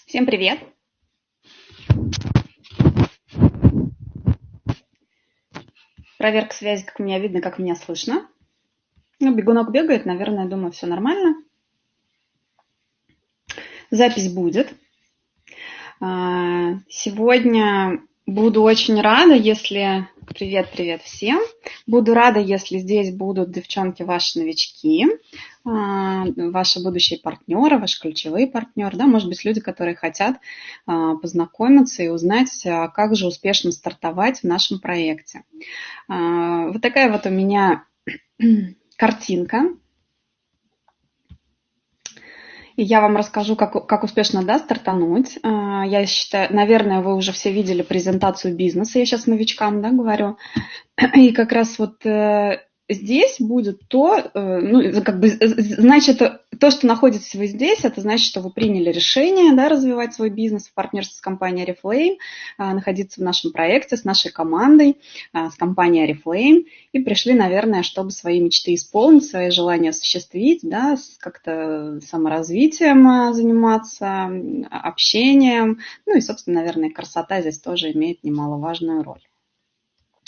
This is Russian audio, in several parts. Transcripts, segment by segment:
Всем привет! Проверка связи, как меня видно, как меня слышно. Ну, бегунок бегает, наверное, думаю, все нормально. Запись будет. Сегодня буду очень рада, если... Привет всем! Буду рада, если здесь будут, девчонки, ваши новички, ваши будущие партнеры, ваши ключевые партнеры, да, может быть, люди, которые хотят познакомиться и узнать, как же успешно стартовать в нашем проекте. Вот такая вот у меня картинка. И я вам расскажу, как успешно, да, стартануть. Я считаю, наверное, вы уже все видели презентацию бизнеса, я сейчас новичкам, да, говорю. И как раз вот здесь будет то, ну, как бы, значит, то, что находитесь вы здесь, это значит, что вы приняли решение, да, развивать свой бизнес в партнерстве с компанией Oriflame, находиться в нашем проекте с нашей командой, с компанией Oriflame, и пришли, наверное, чтобы свои мечты исполнить, свои желания осуществить, да, как-то саморазвитием заниматься, общением, ну и, собственно, наверное, красота здесь тоже имеет немаловажную роль.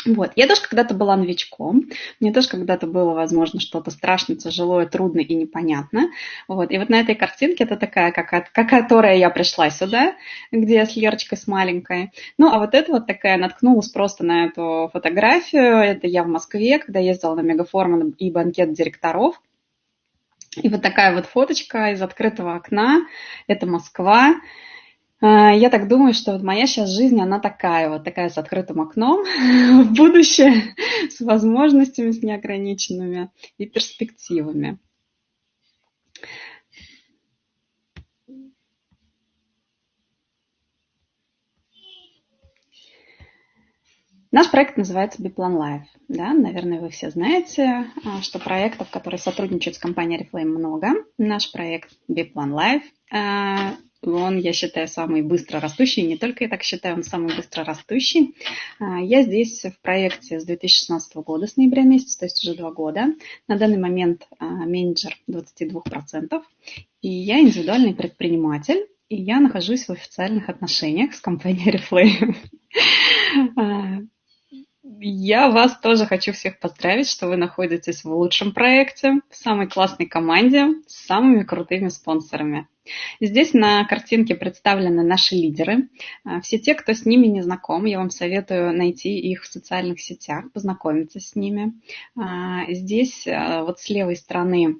Вот. Я тоже когда-то была новичком, мне тоже когда-то было, возможно, что-то страшно, тяжелое, трудно и непонятно. Вот. И вот на этой картинке это такая, как которая я пришла сюда, где я с Лерочкой, с маленькой. Ну, а вот это вот такая, наткнулась просто на эту фотографию. Это я в Москве, когда ездила на Мегафорум и банкет директоров. И вот такая вот фоточка из открытого окна. Это Москва. Я так думаю, что вот моя сейчас жизнь, она такая вот, такая с открытым окном в будущее, с возможностями, с неограниченными и перспективами. Наш проект называется Biplan Life. Да? Наверное, вы все знаете, что проектов, которые сотрудничают с компанией Oriflame, много. Наш проект Biplan Life, он, я считаю, самый быстро растущий. Не только я так считаю, он самый быстро растущий. Я здесь в проекте с 2016 года, с ноября месяца, то есть уже 2 года. На данный момент менеджер 22%. И я индивидуальный предприниматель. И я нахожусь в официальных отношениях с компанией Oriflame. Я вас тоже хочу всех поздравить, что вы находитесь в лучшем проекте, в самой классной команде, с самыми крутыми спонсорами. Здесь на картинке представлены наши лидеры. Все те, кто с ними не знаком, я вам советую найти их в социальных сетях, познакомиться с ними. Здесь вот с левой стороны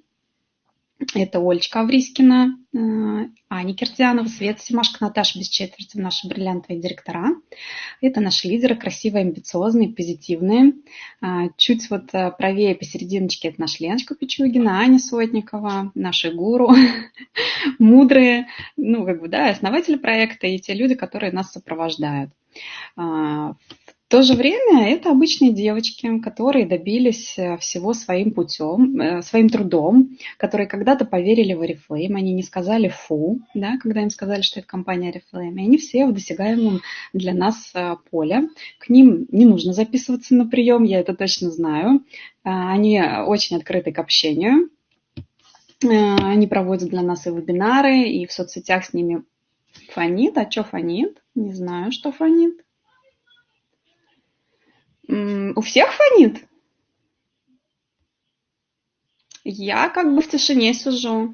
это Олечка Авриськина, Аня Кирдианова, Света Симашко, Наташа без четверти, наши бриллиантовые директора. Это наши лидеры, красивые, амбициозные, позитивные. Чуть вот правее посерединочке это наша Леночка Пичугина, Аня Сотникова, наши гуру, мудрые, ну, как бы, да, основатели проекта и те люди, которые нас сопровождают. В то же время это обычные девочки, которые добились всего своим путем, своим трудом, которые когда-то поверили в Oriflame, они не сказали «фу», да, когда им сказали, что это компания Oriflame, и они все в досягаемом для нас поле. К ним не нужно записываться на прием, я это точно знаю. Они очень открыты к общению, они проводят для нас и вебинары, и в соцсетях с ними фонит. А что фонит? Не знаю, что фонит. У всех фонит? Я как бы в тишине сижу.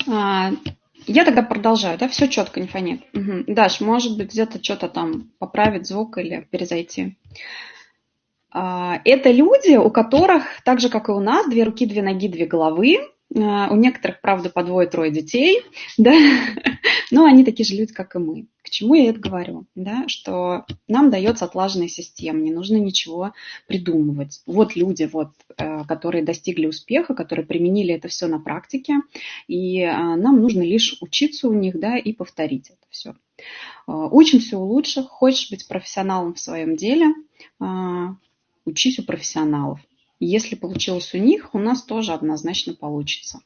Я тогда продолжаю, да, все четко, не фонит. Угу. Даш, может быть, где-то что-то там поправить звук или перезайти. Это люди, у которых, так же, как и у нас, 2 руки, 2 ноги, 2 головы. У некоторых, правда, по 2-3 детей, да, но они такие же люди, как и мы. К чему я это говорю? Да? Что нам дается отлаженная система, не нужно ничего придумывать. Вот люди, вот, которые достигли успеха, которые применили это все на практике, и нам нужно лишь учиться у них, да, и повторить это все. Учимся у лучших, хочешь быть профессионалом в своем деле, учись у профессионалов. Если получилось у них, у нас тоже однозначно получится.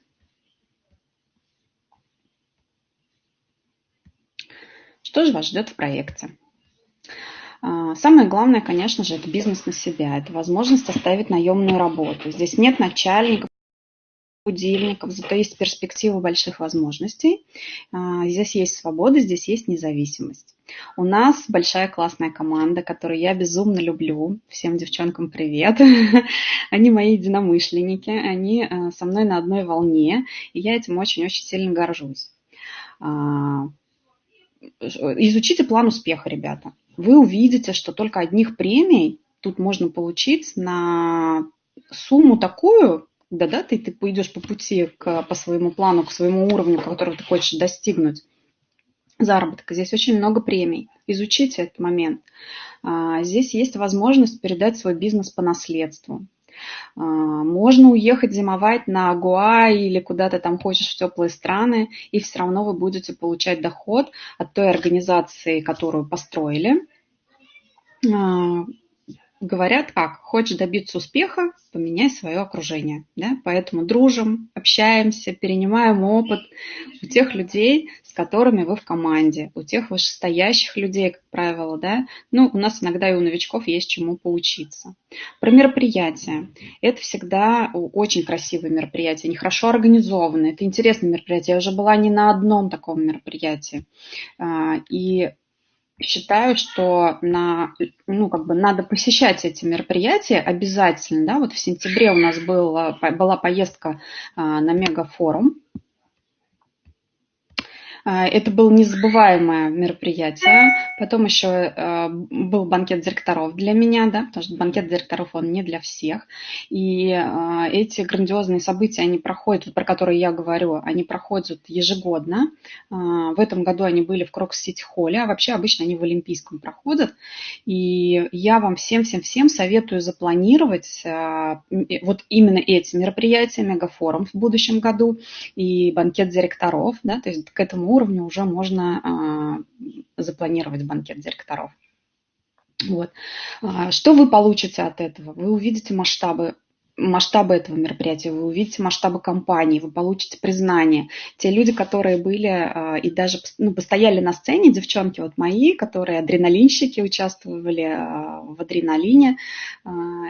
Что же вас ждет в проекте? Самое главное, конечно же, это бизнес на себя. Это возможность оставить наемную работу. Здесь нет начальников, будильников, зато есть перспектива больших возможностей. Здесь есть свобода, здесь есть независимость. У нас большая классная команда, которую я безумно люблю. Всем девчонкам привет. Они мои единомышленники, они со мной на одной волне, и я этим очень-очень сильно горжусь. Изучите план успеха, ребята. Вы увидите, что только одних премий тут можно получить на сумму такую, да, ты пойдешь по пути по своему плану, к своему уровню, которого ты хочешь достигнуть. Заработок. Здесь очень много премий. Изучите этот момент. Здесь есть возможность передать свой бизнес по наследству. Можно уехать зимовать на Гоа или куда-то там хочешь в теплые страны, и все равно вы будете получать доход от той организации, которую построили. Говорят как? Хочешь добиться успеха, поменяй свое окружение. Да? Поэтому дружим, общаемся, перенимаем опыт у тех людей, с которыми вы в команде, у тех вышестоящих людей, как правило. Да? Ну, у нас иногда и у новичков есть чему поучиться. Про мероприятия. Это всегда очень красивые мероприятия, они хорошо организованы. Это интересное мероприятие. Я уже была не на одном таком мероприятии. И считаю, что надо посещать эти мероприятия обязательно. Да? Вот в сентябре у нас была поездка на мегафорум. Это было незабываемое мероприятие. Потом еще был банкет директоров для меня, да, потому что банкет директоров, он не для всех. И эти грандиозные события, они проходят, про которые я говорю, они проходят ежегодно. В этом году они были в Крокус-Сити-холле, а вообще обычно они в Олимпийском проходят. И я вам всем советую запланировать вот именно эти мероприятия, мегафорум в будущем году и банкет директоров, да, то есть к этому уровню уже можно запланировать банкет директоров. Вот. Что вы получите от этого? Вы увидите масштабы этого мероприятия, вы увидите масштабы компании, вы получите признание. Те люди, которые были и даже постояли на сцене, девчонки вот мои, которые адреналинщики, участвовали в адреналине,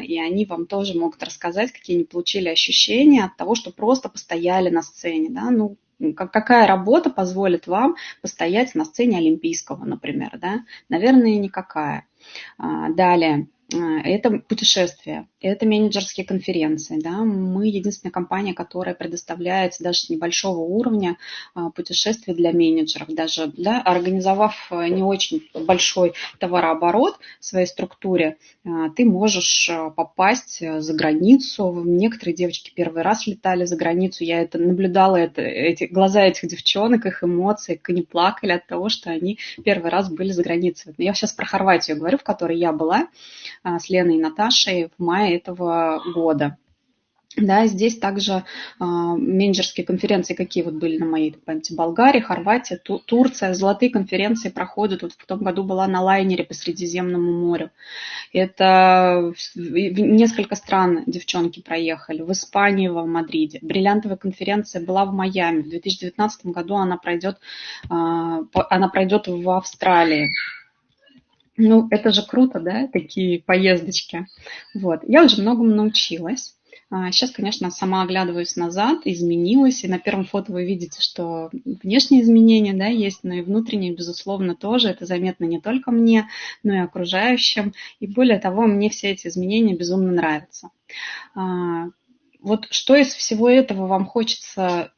и они вам тоже могут рассказать, какие они получили ощущения от того, что просто постояли на сцене. Да? Ну, какая работа позволит вам постоять на сцене Олимпийского, например? Да? Наверное, никакая. Далее. Это путешествия, это менеджерские конференции. Да? Мы единственная компания, которая предоставляет даже с небольшого уровня путешествия для менеджеров. Даже организовав не очень большой товарооборот в своей структуре, ты можешь попасть за границу. Некоторые девочки первый раз летали за границу. Я это наблюдала, глаза этих девчонок, их эмоции, как они плакали от того, что они первый раз были за границей. Я сейчас про Хорватию говорю, в которой я была с Леной и Наташей в мае этого года. Да, здесь также менеджерские конференции, какие вот были на моей памяти, Болгария, Хорватия, Турция, золотые конференции проходят. Вот в том году была на лайнере по Средиземному морю. Это несколько стран девчонки проехали. В Испании, в Мадриде. Бриллиантовая конференция была в Майами. В 2019 году она пройдет в Австралии. Ну, это же круто, да, такие поездочки. Вот. Я уже многому научилась. Сейчас, конечно, сама оглядываюсь назад, изменилась. И на первом фото вы видите, что внешние изменения, да, есть, но и внутренние, безусловно, тоже. Это заметно не только мне, но и окружающим. И более того, мне все эти изменения безумно нравятся. Вот что из всего этого вам хочется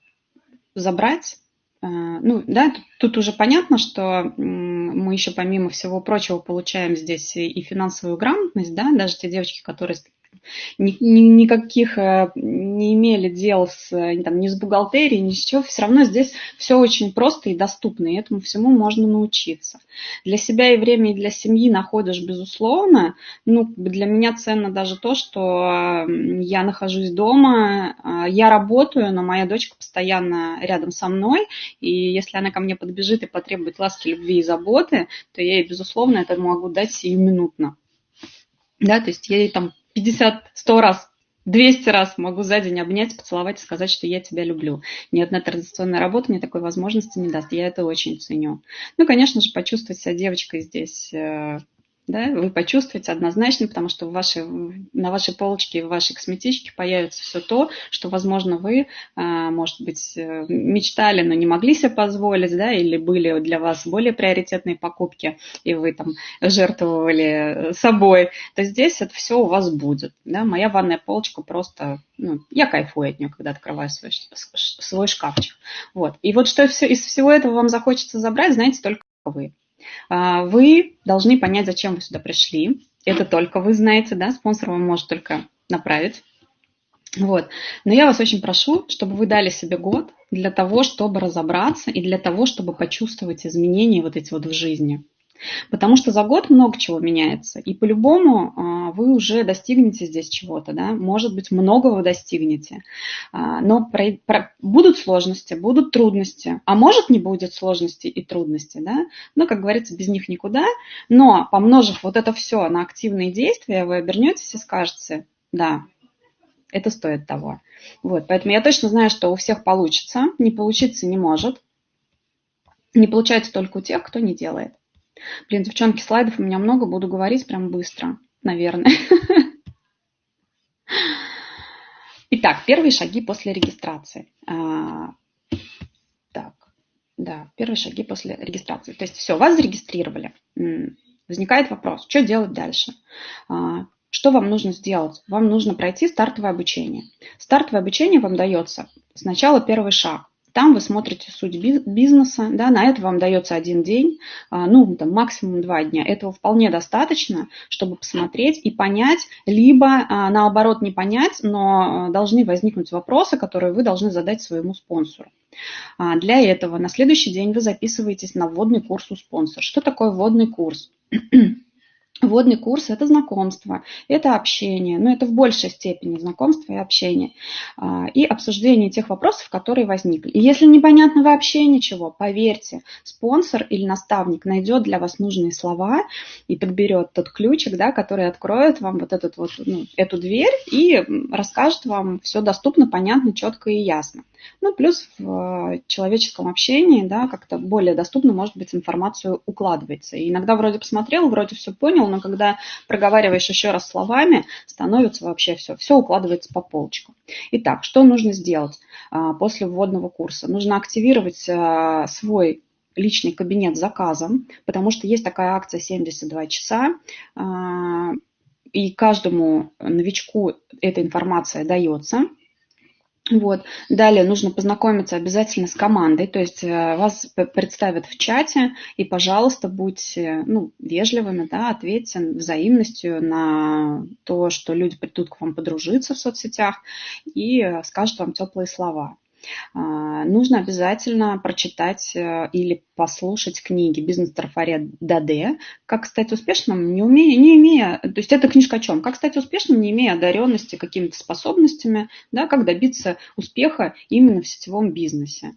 забрать? Ну, да, тут уже понятно, что мы еще помимо всего прочего получаем здесь и финансовую грамотность, да, даже те девочки, которые никаких не имели дел ни с бухгалтерией, ни с чего, все равно здесь все очень просто и доступно, и этому всему можно научиться. Для себя и время, и для семьи находишь, безусловно. Ну, для меня ценно даже то, что я нахожусь дома, я работаю, но моя дочка постоянно рядом со мной, и если она ко мне подбежит и потребует ласки, любви и заботы, то я ей, безусловно, это могу дать сиюминутно. Да, то есть я ей там 50, 100 раз, 200 раз могу за день обнять, поцеловать и сказать, что я тебя люблю. Ни одна традиционная работа мне такой возможности не даст. Я это очень ценю. Ну, конечно же, почувствовать себя девочкой здесь да, вы почувствуете однозначно, потому что на вашей полочке, в вашей косметичке появится все то, что, возможно, вы, может быть, мечтали, но не могли себе позволить, да, или были для вас более приоритетные покупки, и вы там жертвовали собой, то здесь это все у вас будет. Да. Моя ванная полочка просто, ну, я кайфую от нее, когда открываю свой шкафчик. Вот. И вот что из всего этого вам захочется забрать, знаете, только вы. Вы должны понять, зачем вы сюда пришли. Это только вы знаете, да, спонсор вам может только направить. Вот. Но я вас очень прошу, чтобы вы дали себе год для того, чтобы разобраться и для того, чтобы почувствовать изменения вот эти вот в жизни. Потому что за год много чего меняется, и по-любому вы уже достигнете здесь чего-то, да, может быть, многого вы достигнете, но будут сложности, будут трудности, а может, не будет сложностей и трудностей, да, но, как говорится, без них никуда, но помножив вот это все на активные действия, вы обернетесь и скажете, да, это стоит того. Вот, поэтому я точно знаю, что у всех получится, не получиться не может, не получается только у тех, кто не делает. Блин, девчонки, слайдов у меня много, буду говорить прям быстро, наверное. Итак, первые шаги после регистрации. Так, да, первые шаги после регистрации. То есть все, вас зарегистрировали. Возникает вопрос, что делать дальше? Что вам нужно сделать? Вам нужно пройти стартовое обучение. Стартовое обучение вам дается сначала первый шаг. Там вы смотрите суть бизнеса, да, на это вам дается 1 день, ну, там, максимум 2 дня. Этого вполне достаточно, чтобы посмотреть и понять, либо, наоборот, не понять, но должны возникнуть вопросы, которые вы должны задать своему спонсору. Для этого на следующий день вы записываетесь на вводный курс у спонсора. Что такое вводный курс? Вводный курс – это знакомство, это общение, но это в большей степени знакомство и общение, и обсуждение тех вопросов, которые возникли. И если непонятно вообще ничего, поверьте, спонсор или наставник найдет для вас нужные слова и подберет тот ключик, да, который откроет вам вот, эту дверь и расскажет вам все доступно, понятно, четко и ясно. Ну, плюс в человеческом общении, да, как-то более доступно, может быть, информацию укладывается. И иногда вроде посмотрел, вроде все понял, но когда проговариваешь еще раз словами, становится вообще все укладывается по полочкам. Итак, что нужно сделать после вводного курса? Нужно активировать свой личный кабинет с заказом, потому что есть такая акция 72 часа, и каждому новичку эта информация дается. Вот. Далее нужно познакомиться обязательно с командой, то есть вас представят в чате, и, пожалуйста, будьте вежливыми, да, ответьте взаимностью на то, что люди придут к вам подружиться в соцсетях и скажут вам теплые слова. Нужно обязательно прочитать или послушать книги «Бизнес-трафарет Даде». «Как стать успешным, не имея...» То есть это книжка о чем? «Как стать успешным, не имея одаренности какими-то способностями», да, как добиться успеха именно в сетевом бизнесе.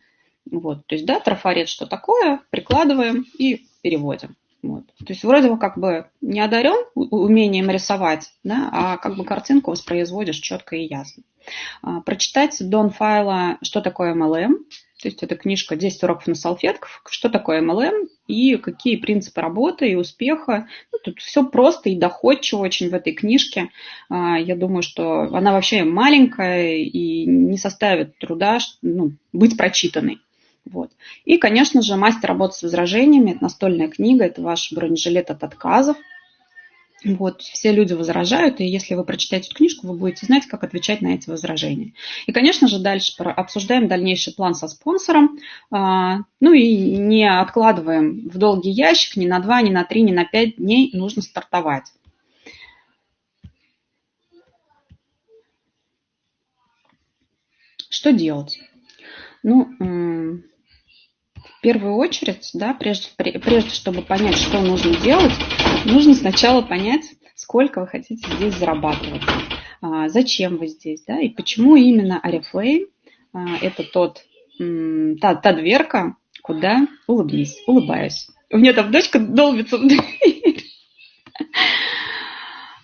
Вот. То есть, да, трафарет что такое, прикладываем и переводим. Вот. То есть вроде бы как бы не одарен умением рисовать, да, а как бы картинку воспроизводишь четко и ясно. Прочитать Дон Файла «Что такое MLM?». То есть это книжка «10 уроков на салфетках», что такое MLM и какие принципы работы и успеха. Тут все просто и доходчиво очень в этой книжке. Я думаю, что она вообще маленькая и не составит труда быть прочитанной. Вот. И, конечно же, «Мастер работы с возражениями». Это настольная книга, это ваш бронежилет от отказов. Вот, все люди возражают, и если вы прочитаете эту книжку, вы будете знать, как отвечать на эти возражения. И, конечно же, дальше обсуждаем дальнейший план со спонсором, и не откладываем в долгий ящик ни на 2, ни на 3, ни на 5 дней, нужно стартовать. Что делать? В первую очередь, да, прежде чтобы понять, что нужно делать, нужно сначала понять, сколько вы хотите здесь зарабатывать, зачем вы здесь, да, и почему именно Oriflame это та дверка, куда улыбаюсь. У меня там дочка долбится в дверь.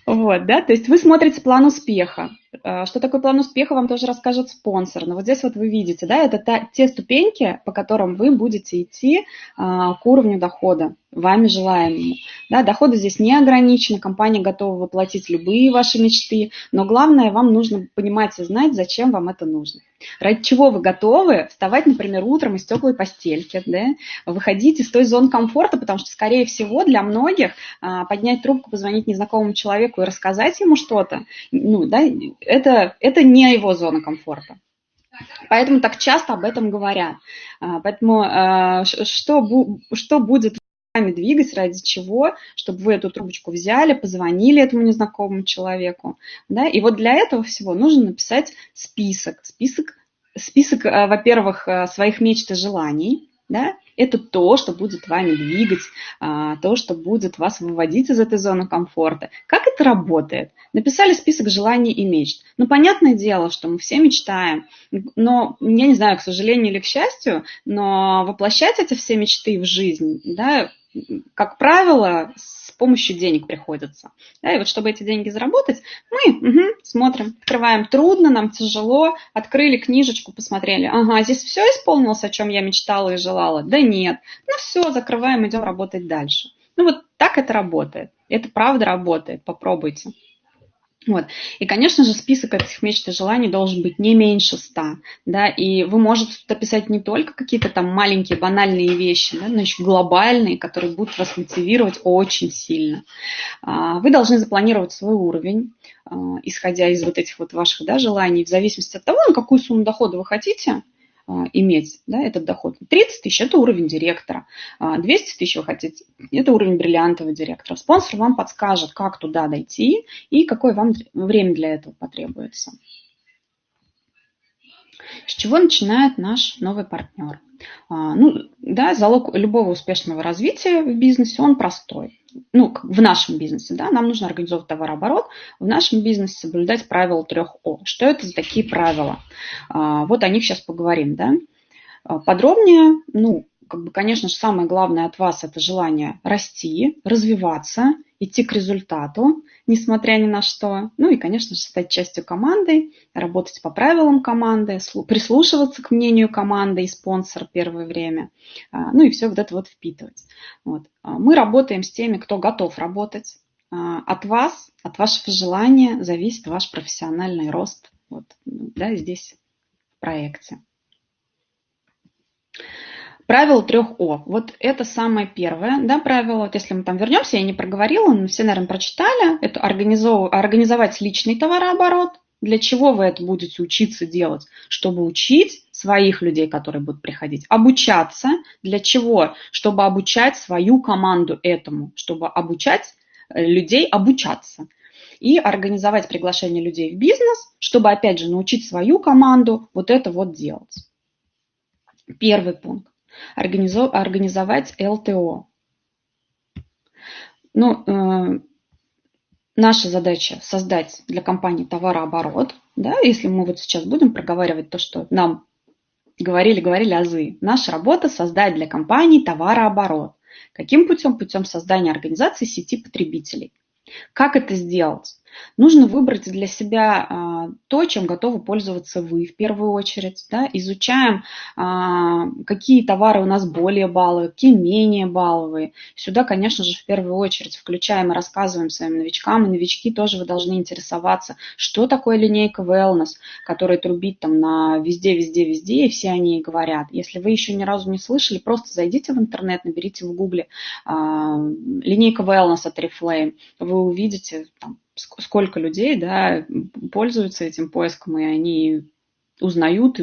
Вот. Вот, да, то есть вы смотрите план успеха. Что такое план успеха, вам тоже расскажет спонсор. Но вот здесь вот вы видите, да, это те ступеньки, по которым вы будете идти к уровню дохода, вами желаемому. Да, доходы здесь не ограничены, компания готова воплотить любые ваши мечты, но главное, вам нужно понимать и знать, зачем вам это нужно. Ради чего вы готовы вставать, например, утром из теплой постельки, да, выходить из той зоны комфорта, потому что, скорее всего, для многих поднять трубку, позвонить незнакомому человеку и рассказать ему что-то, ну, да, это не его зона комфорта. Поэтому так часто об этом говорят. Поэтому что будет вами двигать, ради чего, чтобы вы эту трубочку взяли, позвонили этому незнакомому человеку. Да? И вот для этого всего нужно написать список, во-первых, своих мечт и желаний, да? Это то, что будет вами двигать, то, что будет вас выводить из этой зоны комфорта. Как это работает? Написали список желаний и мечт. Ну, понятное дело, что мы все мечтаем, но, я не знаю, к сожалению или к счастью, но воплощать эти все мечты в жизнь, да, как правило, с помощью денег приходится. Да, и вот чтобы эти деньги заработать, мы смотрим, открываем. Трудно, нам тяжело, открыли книжечку, посмотрели. Ага, здесь все исполнилось, о чем я мечтала и желала? Да нет. Ну все, закрываем, идем работать дальше. Ну вот так это работает. Это правда работает, попробуйте. Вот. И, конечно же, список этих мечт и желаний должен быть не меньше 100. Да? И вы можете тут описать не только какие-то там маленькие банальные вещи, да, но еще глобальные, которые будут вас мотивировать очень сильно. Вы должны запланировать свой уровень, исходя из вот этих вот ваших, да, желаний, в зависимости от того, на какую сумму дохода вы хотите иметь, да, этот доход. 30 тысяч – это уровень директора, 200 тысяч вы хотите – это уровень бриллиантового директора. Спонсор вам подскажет, как туда дойти и какое вам время для этого потребуется. С чего начинает наш новый партнер? Ну, да, залог любого успешного развития в бизнесе, он простой. Ну, в нашем бизнесе, да, нам нужно организовывать товарооборот, в нашем бизнесе соблюдать правила 3 О. Что это за такие правила? Вот о них сейчас поговорим, да. Подробнее, ну, как бы, конечно же, самое главное от вас – это желание расти, развиваться, идти к результату, несмотря ни на что. Ну и, конечно же, стать частью команды, работать по правилам команды, прислушиваться к мнению команды и спонсора первое время. Ну и все вот это вот впитывать. Вот. Мы работаем с теми, кто готов работать. От вас, от вашего желания зависит ваш профессиональный рост. Вот, да, здесь в проекте. Правило 3 О. Вот это самое первое, да, правило. Вот если мы там вернемся, я не проговорила, но все, наверное, прочитали. Это организовать личный товарооборот. Для чего вы это будете учиться делать? Чтобы учить своих людей, которые будут приходить. Обучаться. Для чего? Чтобы обучать свою команду этому. Чтобы обучать людей обучаться. И организовать приглашение людей в бизнес, чтобы, опять же, научить свою команду вот это вот делать. Первый пункт. Организовать ЛТО. Ну, наша задача создать для компании товарооборот. Да, если мы вот сейчас будем проговаривать то, что нам говорили азы. Наша работа создать для компании товарооборот. Каким путем? Путем создания организации сети потребителей. Как это сделать? Нужно выбрать для себя то, чем готовы пользоваться вы в первую очередь. Да? Изучаем, какие товары у нас более балловые, какие менее балловые. Сюда, конечно же, в первую очередь включаем и рассказываем своим новичкам. И новички тоже вы должны интересоваться, что такое линейка Wellness, которая трубит там на везде, и все о ней говорят. Если вы еще ни разу не слышали, просто зайдите в интернет, наберите в гугле линейка Wellness от Oriflame. Вы увидите там, сколько людей, да, пользуются этим поиском, и они узнают.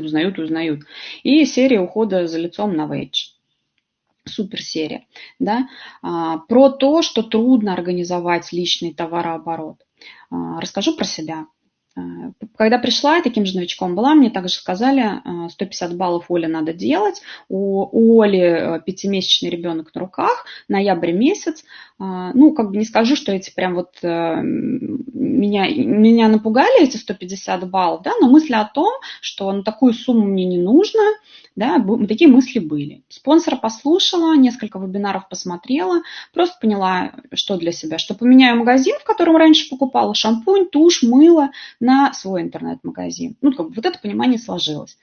И серия ухода за лицом на Wage. Супер серия. Да? Про то, что трудно организовать личный товарооборот. Расскажу про себя. Когда пришла, таким же новичком была, мне также сказали, 150 баллов Оле надо делать. У Оли 5-месячный ребенок на руках, ноябрь месяц. Ну, как бы не скажу, что эти прям вот меня напугали эти 150 баллов, да, но мысли о том, что на такую сумму мне не нужно, да, такие мысли были. Спонсора послушала, несколько вебинаров посмотрела, просто поняла, что для себя, что поменяю магазин, в котором раньше покупала шампунь, тушь, мыло, на свой интернет-магазин. Ну, как бы вот это понимание сложилось.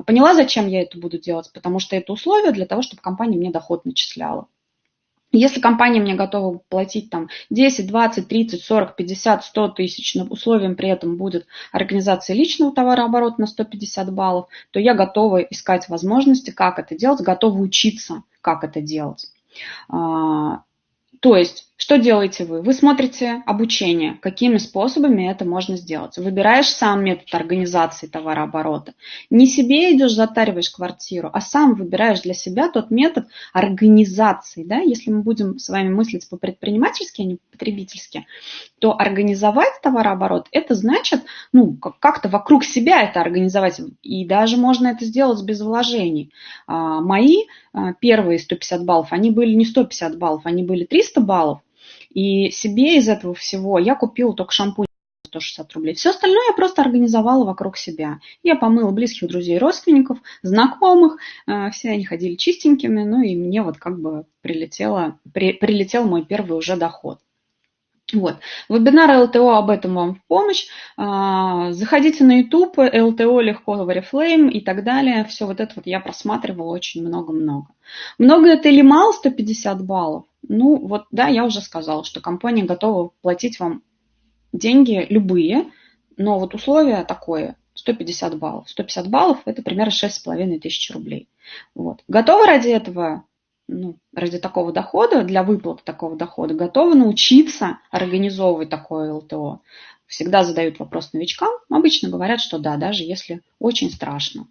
Поняла, зачем я это буду делать, потому что это условие для того, чтобы компания мне доход начисляла. Если компания мне готова платить там 10, 20, 30, 40, 50, 100 тысяч, но условием при этом будет организация личного товарооборота на 150 баллов, то я готова искать возможности, как это делать, готова учиться, как это делать. То есть, что делаете вы? Вы смотрите обучение, какими способами это можно сделать. Выбираешь сам метод организации товарооборота. Не себе идешь, затариваешь квартиру, а сам выбираешь для себя тот метод организации. Да? Если мы будем с вами мыслить по-предпринимательски, а не по-потребительски, то организовать товарооборот, это значит, ну, как-то вокруг себя это организовать. И даже можно это сделать без вложений. Мои первые 150 баллов, они были не 150 баллов, они были 300 баллов. И себе из этого всего я купила только шампунь 160 рублей. Все остальное я просто организовала вокруг себя. Я помыла близких друзей, родственников, знакомых. Все они ходили чистенькими. Ну и мне вот как бы прилетел мой первый уже доход. Вот. Вебинары ЛТО об этом вам в помощь. Заходите на YouTube, ЛТО легко, Oriflame и так далее. Все вот это вот я просматривала очень много-много. Много это или мало 150 баллов? Ну вот да, я уже сказала, что компания готова платить вам деньги любые, но вот условие такое, 150 баллов. 150 баллов это примерно 6500 рублей. Вот. Готовы ради этого? Ну, ради такого дохода, для выплаты такого дохода, готовы научиться организовывать такое ЛТО. Всегда задают вопрос новичкам, обычно говорят, что да, даже если очень страшно.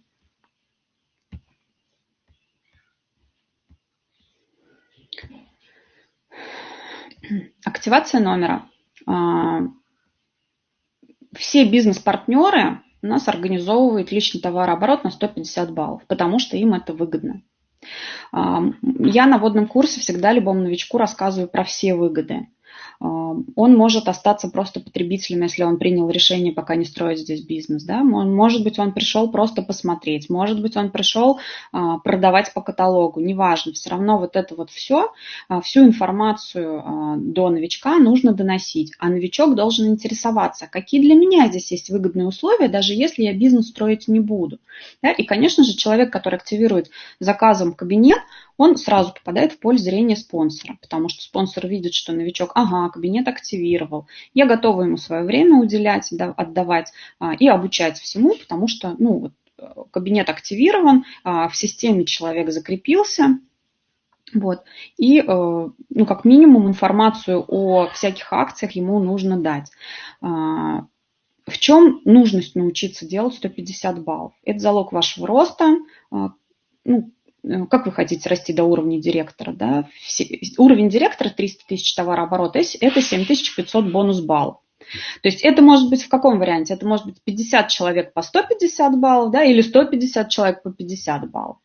Активация номера. Все бизнес-партнеры у нас организовывают личный товарооборот на 150 баллов, потому что им это выгодно. Я на вводном курсе всегда любому новичку рассказываю про все выгоды. Он может остаться просто потребителем, если он принял решение пока не строить здесь бизнес. Да? Может быть, он пришел просто посмотреть, может быть, он пришел продавать по каталогу, неважно. Все равно вот это вот все, всю информацию до новичка нужно доносить. А новичок должен интересоваться, какие для меня здесь есть выгодные условия, даже если я бизнес строить не буду. Да? И, конечно же, человек, который активирует заказом кабинет, он сразу попадает в поле зрения спонсора, потому что спонсор видит, что новичок, ага, кабинет активировал, я готова ему свое время уделять, отдавать и обучать всему, потому что ну, вот, кабинет активирован, в системе человек закрепился, вот, и ну, как минимум информацию о всяких акциях ему нужно дать. В чем нужность научиться делать 150 баллов? Это залог вашего роста, ну, как вы хотите расти до уровня директора, да? Уровень директора 300 тысяч товарооборота, это 7500 бонус баллов. То есть это может быть в каком варианте? Это может быть 50 человек по 150 баллов, да, или 150 человек по 50 баллов.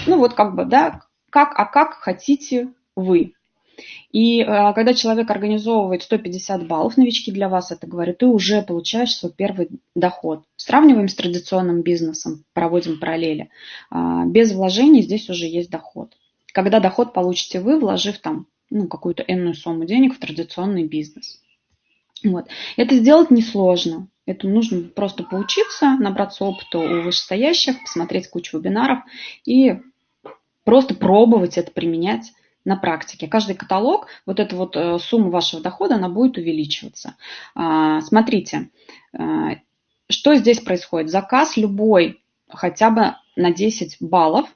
Ну вот как бы, да, как хотите вы. И когда человек организовывает 150 баллов, новички для вас это говорят, ты уже получаешь свой первый доход. Сравниваем с традиционным бизнесом, проводим параллели. Без вложений здесь уже есть доход. Когда доход получите вы, вложив там ну, какую-то энную сумму денег в традиционный бизнес. Вот. Это сделать несложно. Это нужно просто поучиться, набраться опыта у вышестоящих, посмотреть кучу вебинаров и просто пробовать это применять на практике. Каждый каталог, вот эта вот сумма вашего дохода, она будет увеличиваться. Смотрите, что здесь происходит. Заказ любой хотя бы на 10 баллов.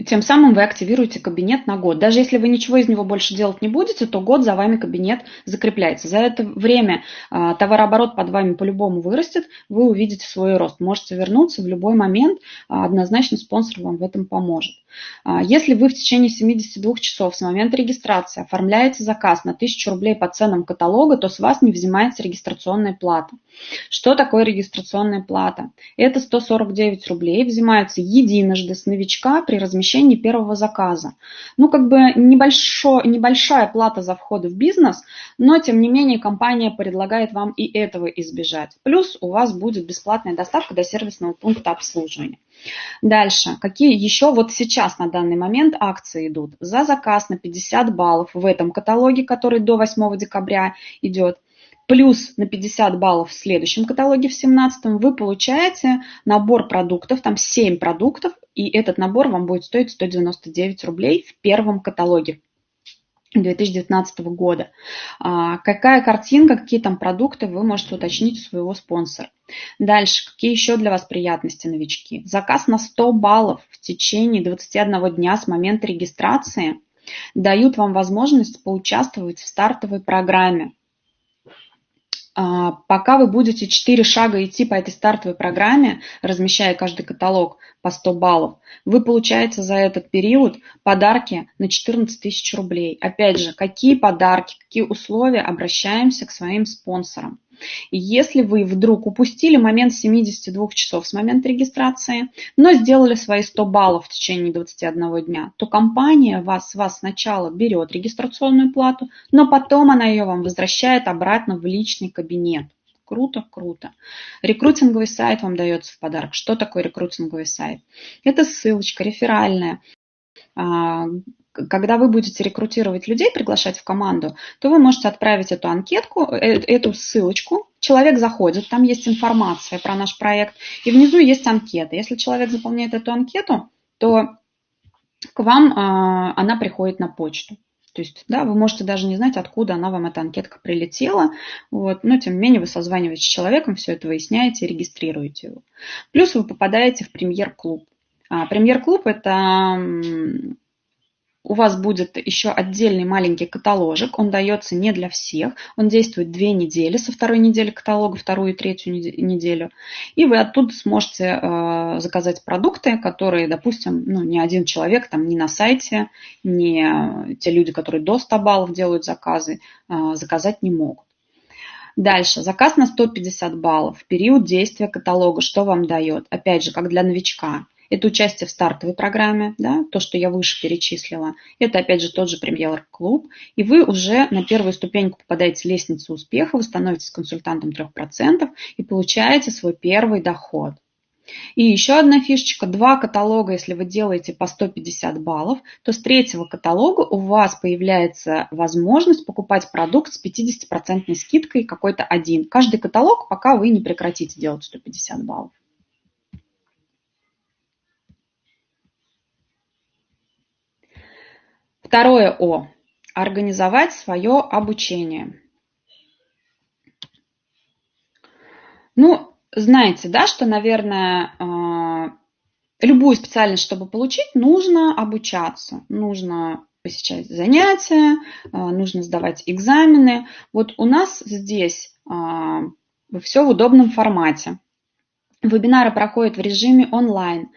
Тем самым вы активируете кабинет на год. Даже если вы ничего из него больше делать не будете, то год за вами кабинет закрепляется. За это время товарооборот под вами по-любому вырастет, вы увидите свой рост. Можете вернуться в любой момент, однозначно спонсор вам в этом поможет. Если вы в течение 72 часов с момента регистрации оформляете заказ на 1000 рублей по ценам каталога, то с вас не взимается регистрационная плата. Что такое регистрационная плата? Это 149 рублей взимаются единожды с новичка при размещении размещении первого заказа. Ну, как бы небольшая плата за вход в бизнес, но, тем не менее, компания предлагает вам и этого избежать. Плюс у вас будет бесплатная доставка до сервисного пункта обслуживания. Дальше. Какие еще вот сейчас на данный момент акции идут? За заказ на 50 баллов в этом каталоге, который до 8 декабря идет, плюс на 50 баллов в следующем каталоге, в 17-м, вы получаете набор продуктов, там 7 продуктов, и этот набор вам будет стоить 199 рублей в первом каталоге 2019 года. Какая картинка, какие там продукты, вы можете уточнить у своего спонсора. Дальше, какие еще для вас приятности, новички? Заказ на 100 баллов в течение 21 дня с момента регистрации дают вам возможность поучаствовать в стартовой программе. Пока вы будете 4 шага идти по этой стартовой программе, размещая каждый каталог по 100 баллов, вы получаете за этот период подарки на 14 тысяч рублей. Опять же, какие подарки, какие условия, обращаемся к своим спонсорам. И если вы вдруг упустили момент 72 часов с момента регистрации, но сделали свои 100 баллов в течение 21 дня, то компания вас сначала берет регистрационную плату, но потом она ее вам возвращает обратно в личный кабинет. Круто, круто. Рекрутинговый сайт вам дается в подарок. Что такое рекрутинговый сайт? Это ссылочка реферальная. Когда вы будете рекрутировать людей, приглашать в команду, то вы можете отправить эту анкетку, эту ссылочку. Человек заходит, там есть информация про наш проект, и внизу есть анкета. Если человек заполняет эту анкету, то к вам она приходит на почту. То есть, да, вы можете даже не знать, откуда она вам, эта анкетка, прилетела, вот, но тем не менее вы созваниваетесь с человеком, все это выясняете и регистрируете его. Плюс вы попадаете в премьер-клуб. Премьер-клуб – это у вас будет еще отдельный маленький каталожик, он дается не для всех, он действует 2 недели, со второй недели каталога, вторую и третью неделю, и вы оттуда сможете заказать продукты, которые, допустим, ни один человек там ни на сайте, ни те люди, которые до 100 баллов делают заказы, заказать не могут. Дальше, заказ на 150 баллов, период действия каталога, что вам дает? Опять же, как для новичка. Это участие в стартовой программе, да, то, что я выше перечислила. Это, опять же, тот же премьер-клуб. И вы уже на первую ступеньку попадаете в лестницу успеха, вы становитесь консультантом 3% и получаете свой первый доход. И еще одна фишечка. 2 каталога, если вы делаете по 150 баллов, то с 3-го каталога у вас появляется возможность покупать продукт с 50% скидкой какой-то один. Каждый каталог, пока вы не прекратите делать 150 баллов. Второе О. Организовать свое обучение. Знаете, да, что, наверное, любую специальность, чтобы получить, нужно обучаться. Нужно посещать занятия, нужно сдавать экзамены. Вот у нас здесь все в удобном формате. Вебинары проходят в режиме онлайн.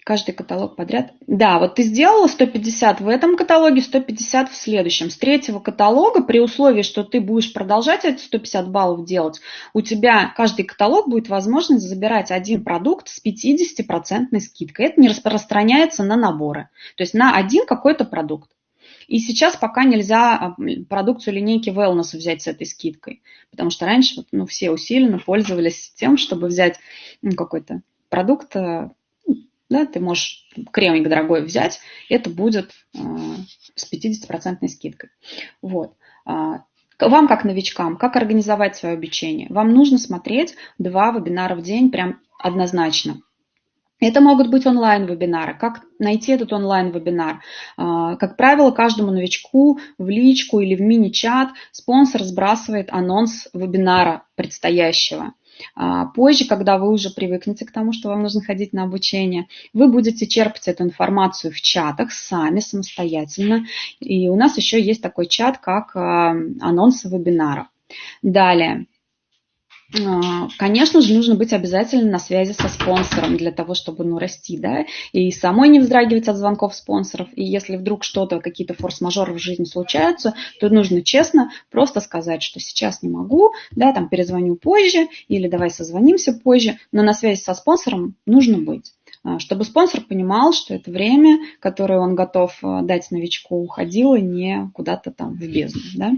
Каждый каталог подряд. Да, вот ты сделала 150 в этом каталоге, 150 в следующем. С 3-го каталога, при условии, что ты будешь продолжать эти 150 баллов делать, у тебя каждый каталог будет возможность забирать один продукт с 50% скидкой. Это не распространяется на наборы. То есть на один какой-то продукт. И сейчас пока нельзя продукцию линейки Wellness взять с этой скидкой. Потому что раньше все усиленно пользовались тем, чтобы взять какой-то продукт. Да, ты можешь кремик дорогой взять, это будет с 50% скидкой. Вот. Вам, как новичкам, как организовать свое обучение? Вам нужно смотреть 2 вебинара в день прям однозначно. Это могут быть онлайн-вебинары. Как найти этот онлайн-вебинар? Как правило, каждому новичку в личку или в мини-чат спонсор сбрасывает анонс вебинара предстоящего. Позже, когда вы уже привыкнете к тому, что вам нужно ходить на обучение, вы будете черпать эту информацию в чатах сами, самостоятельно. И у нас еще есть такой чат, как анонсы вебинара. Далее. Конечно же, нужно быть обязательно на связи со спонсором для того, чтобы, расти, да, и самой не вздрагивать от звонков спонсоров. И если вдруг что-то, какие-то форс-мажоры в жизни случаются, то нужно честно просто сказать, что сейчас не могу, да, там перезвоню позже или давай созвонимся позже, но на связи со спонсором нужно быть, чтобы спонсор понимал, что это время, которое он готов дать новичку, уходило не куда-то там в бездну, да.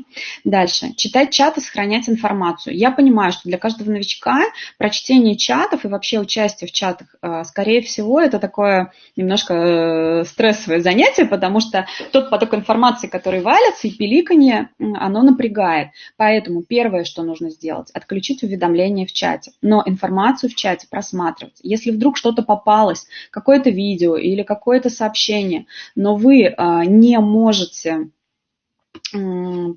Дальше. Читать чаты, сохранять информацию. Я понимаю, что для каждого новичка прочтение чатов и вообще участие в чатах, скорее всего, это такое немножко стрессовое занятие, потому что тот поток информации, который валится, и пиликанье, оно напрягает. Поэтому первое, что нужно сделать, отключить уведомления в чате, но информацию в чате просматривать. Если вдруг что-то попалось, какое-то видео или какое-то сообщение, но вы не можете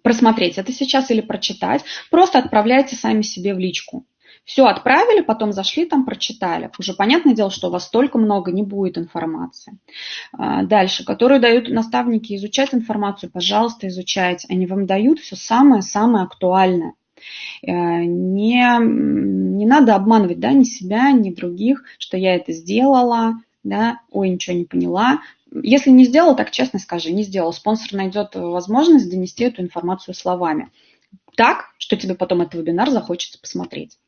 просмотреть это сейчас или прочитать, просто отправляйте сами себе в личку. Все отправили, потом зашли, там прочитали. Уже понятное дело, что у вас столько много не будет информации. Дальше, которую дают наставники, изучать информацию, пожалуйста, изучайте. Они вам дают все самое-самое актуальное. Не надо обманывать, да, ни себя, ни других, что я это сделала, да, ой, ничего не поняла. Если не сделал, так честно скажи, не сделал. Спонсор найдет возможность донести эту информацию словами. Так, что тебе потом этот вебинар захочется посмотреть.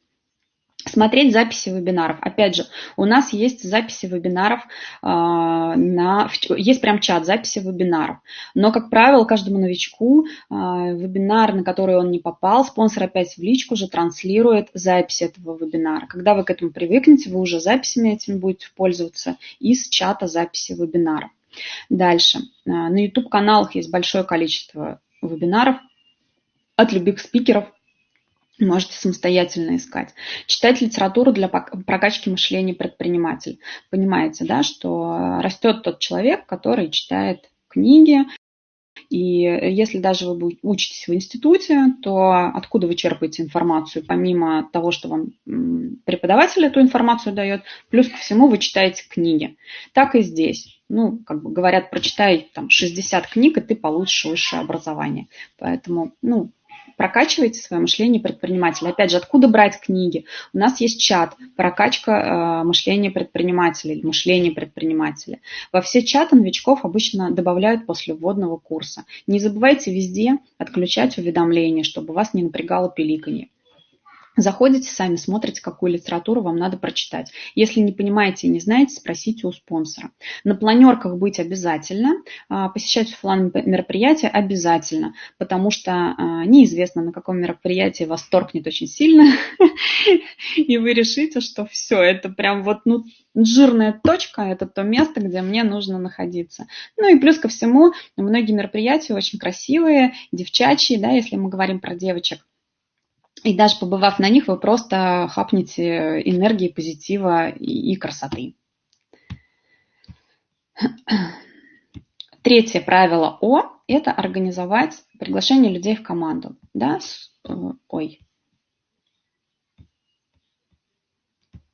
Смотреть записи вебинаров. Опять же, у нас есть записи вебинаров, есть прям чат записи вебинаров. Но, как правило, каждому новичку вебинар, на который он не попал, спонсор опять в личку же транслирует запись этого вебинара. Когда вы к этому привыкнете, вы уже записями этими будете пользоваться из чата записи вебинаров. Дальше. На YouTube-каналах есть большое количество вебинаров от любых спикеров. Можете самостоятельно искать. Читать литературу для прокачки мышления предпринимателя. Понимаете, да, что растет тот человек, который читает книги. И если даже вы учитесь в институте, то откуда вы черпаете информацию, помимо того, что вам преподаватель эту информацию дает, плюс ко всему вы читаете книги. Так и здесь. Говорят, прочитай там 60 книг, и ты получишь высшее образование. Поэтому, прокачивайте свое мышление предпринимателя. Опять же, откуда брать книги? У нас есть чат «Прокачка мышления предпринимателя» или «Мышление предпринимателя». Во все чаты новичков обычно добавляют после вводного курса. Не забывайте везде отключать уведомления, чтобы вас не напрягало пиликанье. Заходите сами, смотрите, какую литературу вам надо прочитать. Если не понимаете и не знаете, спросите у спонсора. На планерках быть обязательно, посещать оффлайн мероприятия обязательно, потому что неизвестно, на каком мероприятии вас торкнет очень сильно, и вы решите, что все, это прям жирная точка, это то место, где мне нужно находиться. И плюс ко всему, многие мероприятия очень красивые, девчачьи, да, если мы говорим про девочек. И даже побывав на них, вы просто хапнете энергии, позитива и красоты. Третье правило О – это организовать приглашение людей в команду. Да?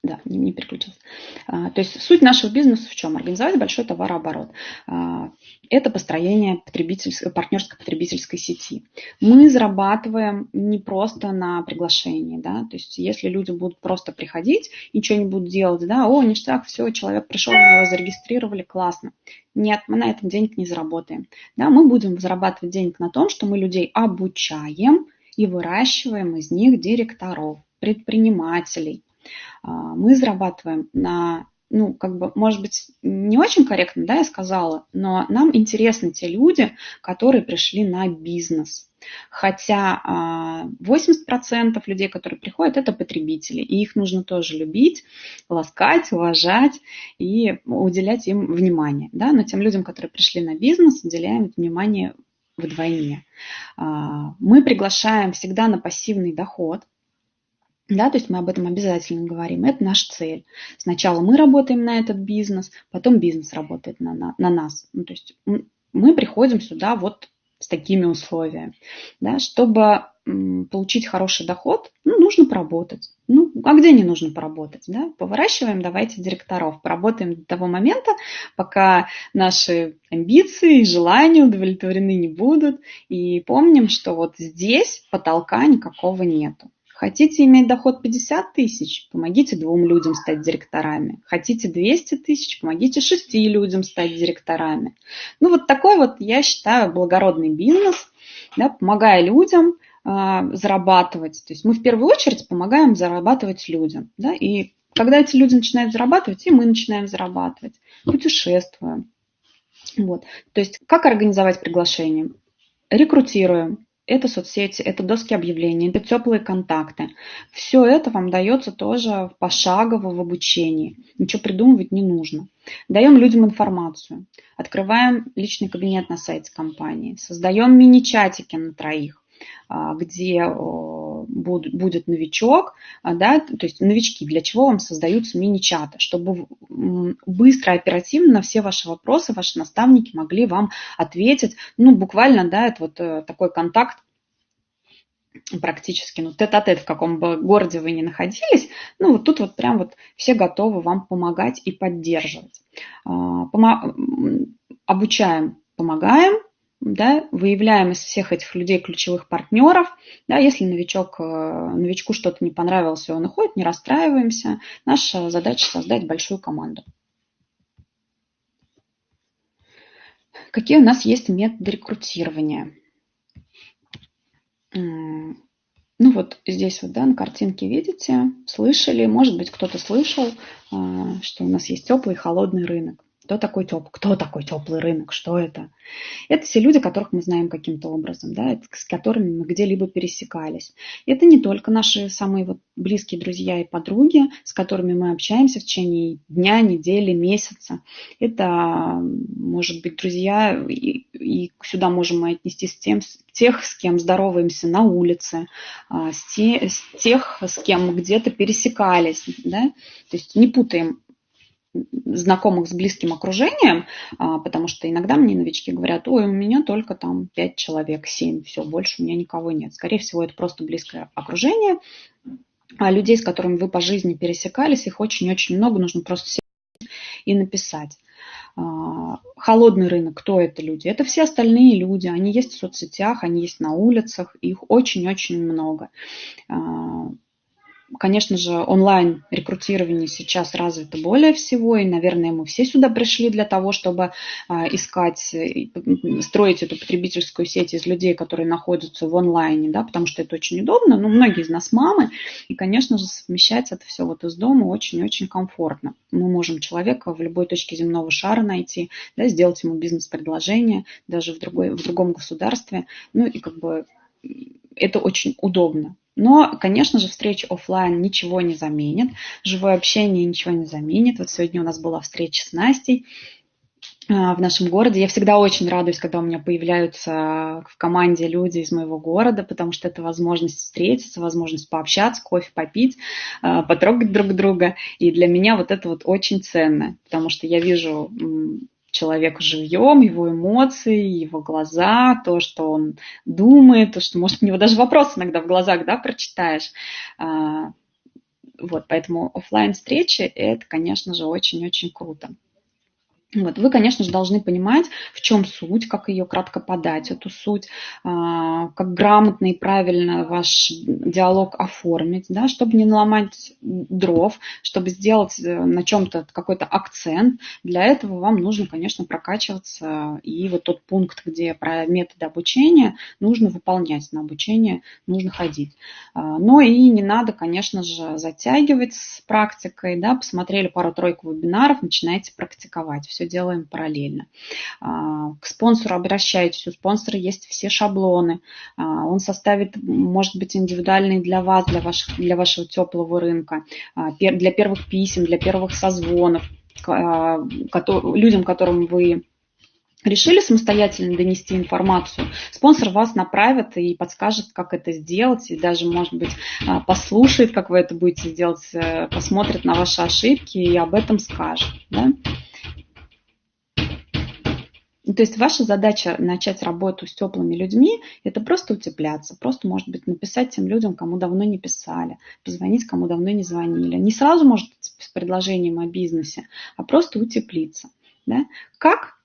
Да, не переключился. То есть суть нашего бизнеса в чем? Организовать большой товарооборот. Это построение партнерской потребительской сети. Мы зарабатываем не просто на приглашении. Да? То есть если люди будут просто приходить, ничего не будут делать, да, ништяк, все, человек пришел, мы его зарегистрировали, классно. Нет, мы на этом денег не заработаем. Да? Мы будем зарабатывать денег на том, что мы людей обучаем и выращиваем из них директоров, предпринимателей. Мы зарабатываем на, может быть, не очень корректно, да, я сказала, но нам интересны те люди, которые пришли на бизнес. Хотя 80% людей, которые приходят, это потребители, и их нужно тоже любить, ласкать, уважать и уделять им внимание. Да? Но тем людям, которые пришли на бизнес, уделяем внимание вдвойне. Мы приглашаем всегда на пассивный доход. Да, то есть мы об этом обязательно говорим. Это наша цель. Сначала мы работаем на этот бизнес, потом бизнес работает на нас. То есть мы приходим сюда с такими условиями. Да, чтобы получить хороший доход, нужно поработать. А где не нужно поработать? Да? Повыращиваем, давайте директоров. Поработаем до того момента, пока наши амбиции и желания удовлетворены не будут. И помним, что здесь потолка никакого нету. Хотите иметь доход 50 тысяч? Помогите 2 людям стать директорами. Хотите 200 тысяч? Помогите 6 людям стать директорами. Ну, вот такой вот, я считаю, благородный бизнес, да, помогая людям зарабатывать. То есть мы в первую очередь помогаем зарабатывать людям. Да, и когда эти люди начинают зарабатывать, и мы начинаем зарабатывать, путешествуем. Вот. То есть как организовать приглашение? Рекрутируем. Это соцсети, это доски объявлений, это теплые контакты. Все это вам дается тоже пошагово в обучении. Ничего придумывать не нужно. Даем людям информацию. Открываем личный кабинет на сайте компании. Создаем мини-чатики на 3, где будет новичок, да, то есть новички, для чего вам создаются мини-чаты, чтобы быстро, оперативно на все ваши вопросы ваши наставники могли вам ответить, ну, буквально, да, это вот такой контакт практически, ну, тет-а-тет, в каком бы городе вы ни находились, ну, вот тут вот прям вот все готовы вам помогать и поддерживать. Обучаем, помогаем, да, выявляем из всех этих людей ключевых партнеров. Да, если новичку что-то не понравилось, и он уходит, не расстраиваемся. Наша задача создать большую команду. Какие у нас есть методы рекрутирования? Ну вот здесь вот, да, на картинке видите, слышали, может быть, кто-то слышал, что у нас есть теплый и холодный рынок. Кто такой теплый рынок? Что это? Это все люди, которых мы знаем каким-то образом, да, с которыми мы где-либо пересекались. Это не только наши самые вот близкие друзья и подруги, с которыми мы общаемся в течение дня, недели, месяца. Это, может быть, друзья, и сюда можем мы отнести тех, с кем здороваемся на улице, с тех, с кем мы где-то пересекались. Да? То есть не путаем знакомых с близким окружением, потому что иногда мне новички говорят: ой, у меня только там 5 человек, 7, все, больше у меня никого нет. Скорее всего, это просто близкое окружение. А людей, с которыми вы по жизни пересекались, их очень-очень много, нужно просто сесть и написать. Холодный рынок, кто это люди? Это все остальные люди, они есть в соцсетях, они есть на улицах, их очень-очень много. Конечно же, онлайн-рекрутирование сейчас развито более всего, и, наверное, мы все сюда пришли для того, чтобы искать, строить эту потребительскую сеть из людей, которые находятся в онлайне, да, потому что это очень удобно. Но многие из нас мамы, и, конечно же, совмещать это все вот из дома очень-очень комфортно. Мы можем человека в любой точке земного шара найти, да, сделать ему бизнес-предложение, даже в другом государстве, ну и как бы это очень удобно. Но, конечно же, встреча офлайн ничего не заменит, живое общение ничего не заменит. Вот сегодня у нас была встреча с Настей в нашем городе. Я всегда очень радуюсь, когда у меня появляются в команде люди из моего города, потому что это возможность встретиться, возможность пообщаться, кофе попить, потрогать друг друга. И для меня вот это вот очень ценно, потому что я вижу человека живьем, его эмоции, его глаза, то, что он думает, то, что, может, у него даже вопрос иногда в глазах, да, прочитаешь. Вот, поэтому офлайн встречи это, конечно же, очень-очень круто. Вот. Вы, конечно же, должны понимать, в чем суть, как ее кратко подать, эту суть, как грамотно и правильно ваш диалог оформить, да, чтобы не наломать дров, чтобы сделать на чем-то какой-то акцент. Для этого вам нужно, конечно, прокачиваться. И вот тот пункт, где про методы обучения, нужно выполнять, на обучение нужно ходить. Но и не надо, конечно же, затягивать с практикой. Да, посмотрели пару-тройку вебинаров, начинаете практиковать. Все делаем параллельно. К спонсору обращайтесь, у спонсора есть все шаблоны. Он составит, может быть, индивидуальный для вас, для вашего теплого рынка, для первых писем, для первых созвонов, людям, которым вы решили самостоятельно донести информацию, спонсор вас направит и подскажет, как это сделать, и даже, может быть, послушает, как вы это будете делать, посмотрит на ваши ошибки и об этом скажет. Да? То есть ваша задача начать работу с теплыми людьми – это просто утепляться, просто, может быть, написать тем людям, кому давно не писали, позвонить, кому давно не звонили. Не сразу, может быть, с предложением о бизнесе, а просто утеплиться. Да? Как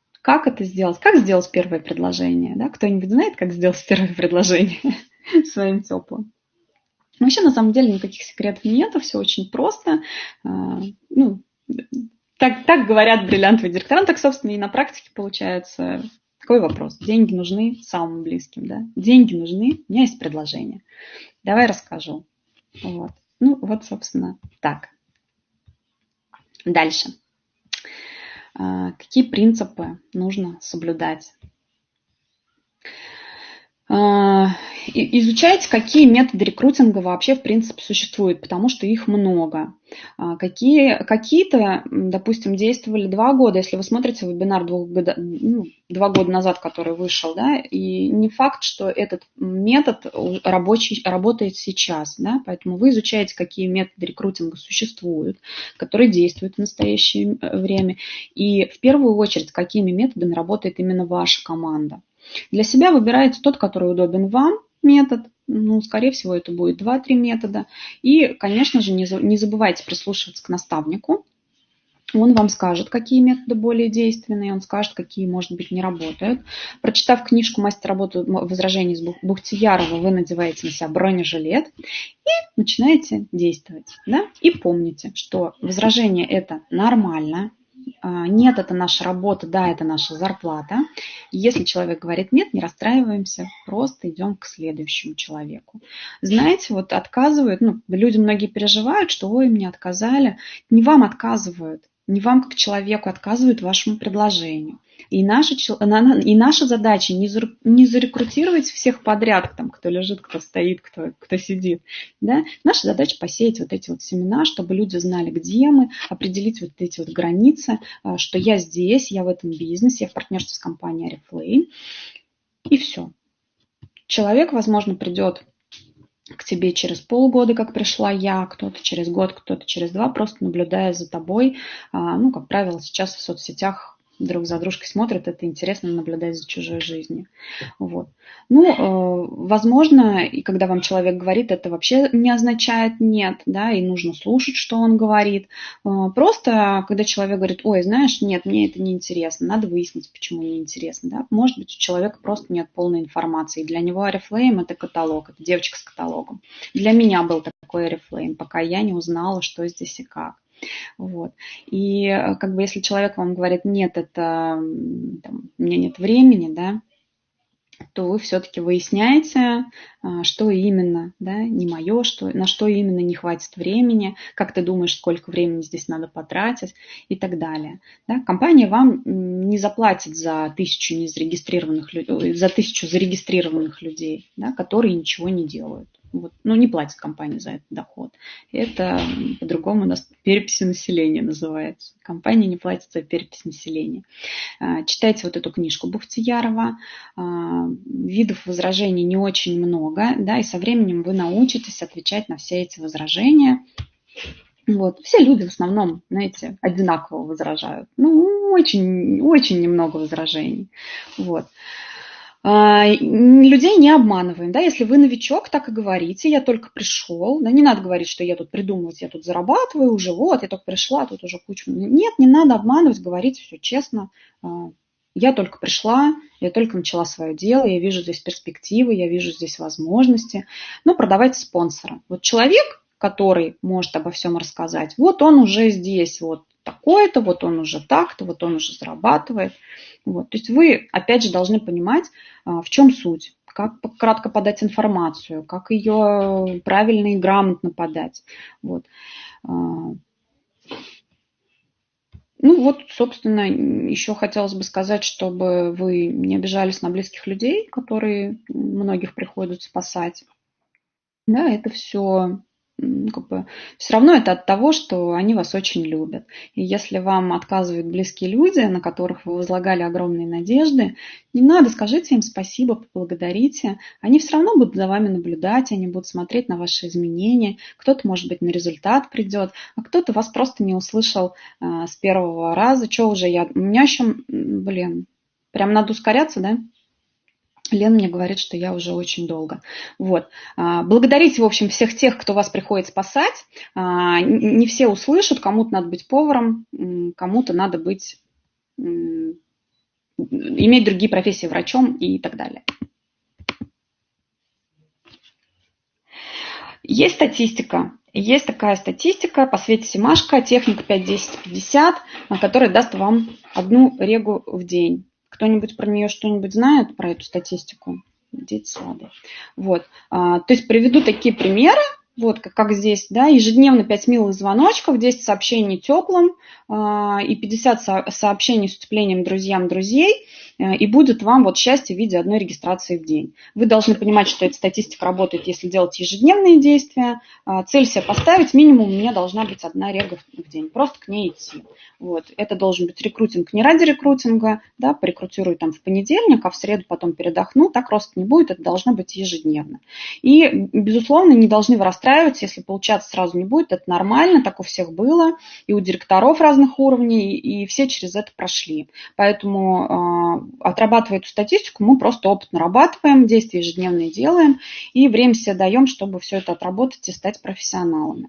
это сделать? Как сделать первое предложение? Да? Кто-нибудь знает, как сделать первое предложение своим теплым? Вообще, на самом деле, никаких секретов нету, все очень просто. Ну, так говорят бриллиантовые директора, так, собственно, и на практике получается. Такой вопрос. Деньги нужны самым близким, да? Деньги нужны, у меня есть предложение. Давай расскажу. Вот. Ну, вот, собственно, так. Дальше. Какие принципы нужно соблюдать? Изучайте, какие методы рекрутинга вообще в принципе существуют, потому что их много. Какие-то, допустим, действовали 2 года. Если вы смотрите вебинар 2 года назад, который вышел, да, и не факт, что этот метод рабочий, работает сейчас, да, поэтому вы изучаете, какие методы рекрутинга существуют, которые действуют в настоящее время, и в первую очередь, какими методами работает именно ваша команда. Для себя выбираете тот, который удобен вам, метод. Ну, скорее всего, это будет 2-3 метода. И, конечно же, не забывайте прислушиваться к наставнику. Он вам скажет, какие методы более действенные, он скажет, какие, может быть, не работают. Прочитав книжку «Мастер работы возражений» с Бухтиярова, вы надеваете на себя бронежилет и начинаете действовать. Да? И помните, что возражение – это нормально. Нет, это наша работа, да, это наша зарплата. Если человек говорит нет, не расстраиваемся, просто идем к следующему человеку. Знаете, вот отказывают, люди многие переживают, что ой, мне отказали. Не вам отказывают, не вам как человеку отказывают вашему предложению. И наша задача не зарекрутировать всех подряд, там, кто лежит, кто стоит, кто сидит. Да? Наша задача посеять вот эти вот семена, чтобы люди знали, где мы, определить вот эти вот границы, что я здесь, я в этом бизнесе, я в партнерстве с компанией Oriflame, и все. Человек, возможно, придет к тебе через полгода, как пришла я, кто-то через год, кто-то через 2, просто наблюдая за тобой. Как правило, сейчас в соцсетях друг за дружкой смотрят, это интересно наблюдать за чужой жизнью. Вот. Возможно, и когда вам человек говорит, это вообще не означает нет, да, и нужно слушать, что он говорит. Просто, когда человек говорит, ой, знаешь, нет, мне это не интересно, надо выяснить, почему не интересно, да. Может быть, у человека просто нет полной информации. И для него Oriflame – это каталог, это девочка с каталогом. Для меня был такой Oriflame, пока я не узнала, что здесь и как. Вот. И как бы если человек вам говорит, нет, это там, у меня нет времени, да, то вы все-таки выясняете, что именно, да, не мое, на что именно не хватит времени, как ты думаешь, сколько времени здесь надо потратить и так далее. Да. Компания вам не заплатит за 1000 зарегистрированных людей, да, которые ничего не делают. Вот. Не платит компания за этот доход. Это по-другому у нас перепись населения называется. Компания не платит за перепись населения. Читайте вот эту книжку Бухтиярова. Видов возражений не очень много, да, и со временем вы научитесь отвечать на все эти возражения. Вот. Все люди в основном, знаете, одинаково возражают. Очень, очень немного возражений. Вот. Людей не обманываем, да, если вы новичок, так и говорите, я только пришел, да, не надо говорить, что я тут придумывать, я тут зарабатываю уже, вот, я только пришла, тут уже кучу, нет, не надо обманывать, говорить все честно, я только пришла, я только начала свое дело, я вижу здесь перспективы, я вижу здесь возможности, продавайте спонсора. Вот человек, который может обо всем рассказать, вот он уже здесь, вот такое-то, вот он уже так-то, вот он уже зарабатывает. Вот. То есть вы, опять же, должны понимать, в чем суть, как кратко подать информацию, как ее правильно и грамотно подать. Вот. Собственно, еще хотелось бы сказать, чтобы вы не обижались на близких людей, которые многих приходят спасать. Да, это все все равно это от того, что они вас очень любят. И если вам отказывают близкие люди, на которых вы возлагали огромные надежды, не надо, скажите им спасибо, поблагодарите. Они все равно будут за вами наблюдать, они будут смотреть на ваши изменения. Кто-то, может быть, на результат придет, а кто-то вас просто не услышал с первого раза. Что уже я... У меня еще, прям надо ускоряться, да? Лена мне говорит, что я уже очень долго. Вот. Благодарите, в общем, всех тех, кто вас приходит спасать. Не все услышат, кому-то надо быть поваром, кому-то надо быть, иметь другие профессии, врачом и так далее. Есть статистика. Есть такая статистика по Свете Семашко, техника 5-10-50, которая даст вам одну регу в день. Кто-нибудь про нее что-нибудь знает, про эту статистику? Дети слабые. Вот. То есть приведу такие примеры, вот как здесь, да, ежедневно 5 милых звоночков, 10 сообщений теплым и 50 сообщений с утеплением друзьям друзей, и будет вам вот счастье в виде одной регистрации в день. Вы должны понимать, что эта статистика работает, если делать ежедневные действия. Цель себе поставить, минимум у меня должна быть одна рега в день, просто к ней идти. Вот. Это должен быть рекрутинг не ради рекрутинга, да, порекрутирую там в понедельник, а в среду потом передохну, так роста не будет, это должно быть ежедневно. И, безусловно, не должны вы расстраиваться, если получаться сразу не будет, это нормально, так у всех было, и у директоров разных уровней, и все через это прошли. Поэтому, отрабатывая эту статистику, мы просто опыт нарабатываем, действия ежедневные делаем, и время себе даем, чтобы все это отработать и стать профессионалами.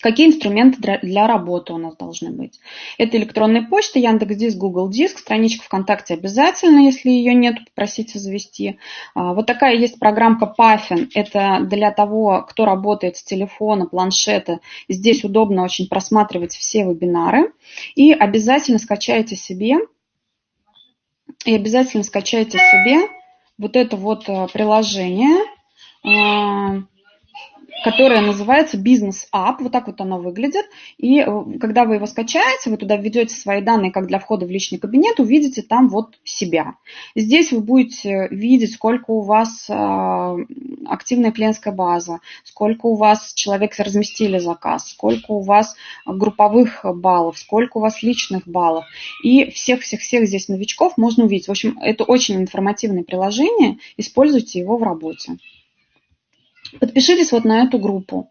Какие инструменты для работы у нас должны быть? Это электронная почта, Яндекс.Диск, Google Диск, страничка ВКонтакте обязательно, если ее нет, попросите завести. Вот такая есть программка Puffin. Это для того, кто работает с телефона, планшета. Здесь удобно очень просматривать все вебинары. И обязательно скачайте себе вот это вот приложение, которое называется бизнес-ап, вот так вот оно выглядит, и когда вы его скачаете, вы туда введете свои данные, как для входа в личный кабинет, увидите там вот себя. Здесь вы будете видеть, сколько у вас активная клиентская база, сколько у вас человек разместили заказ, сколько у вас групповых баллов, сколько у вас личных баллов, и всех-всех-всех здесь новичков можно увидеть. В общем, это очень информативное приложение, используйте его в работе. Подпишитесь вот на эту группу.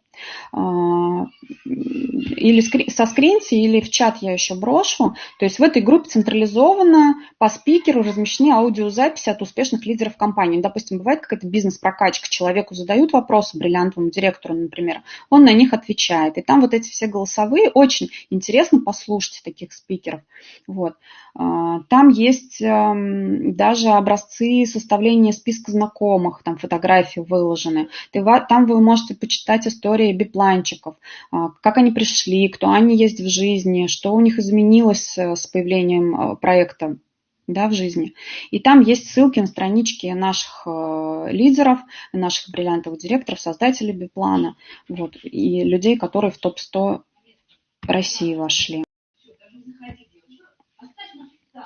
Или соскриньте, или в чат я еще брошу. То есть в этой группе централизованно по спикеру размещены аудиозаписи от успешных лидеров компании. Допустим, бывает какая-то бизнес-прокачка, человеку задают вопросы, бриллиантовому директору, например, он на них отвечает. И там вот эти все голосовые, очень интересно послушать таких спикеров. Вот. Там есть даже образцы составления списка знакомых, там фотографии выложены. Там вы можете почитать истории бипланчиков, как они пришли, кто они есть в жизни, что у них изменилось с появлением проекта, да, в жизни. И там есть ссылки на странички наших лидеров, наших бриллиантовых директоров, создателей биплана, вот, и людей, которые в топ-100 России вошли.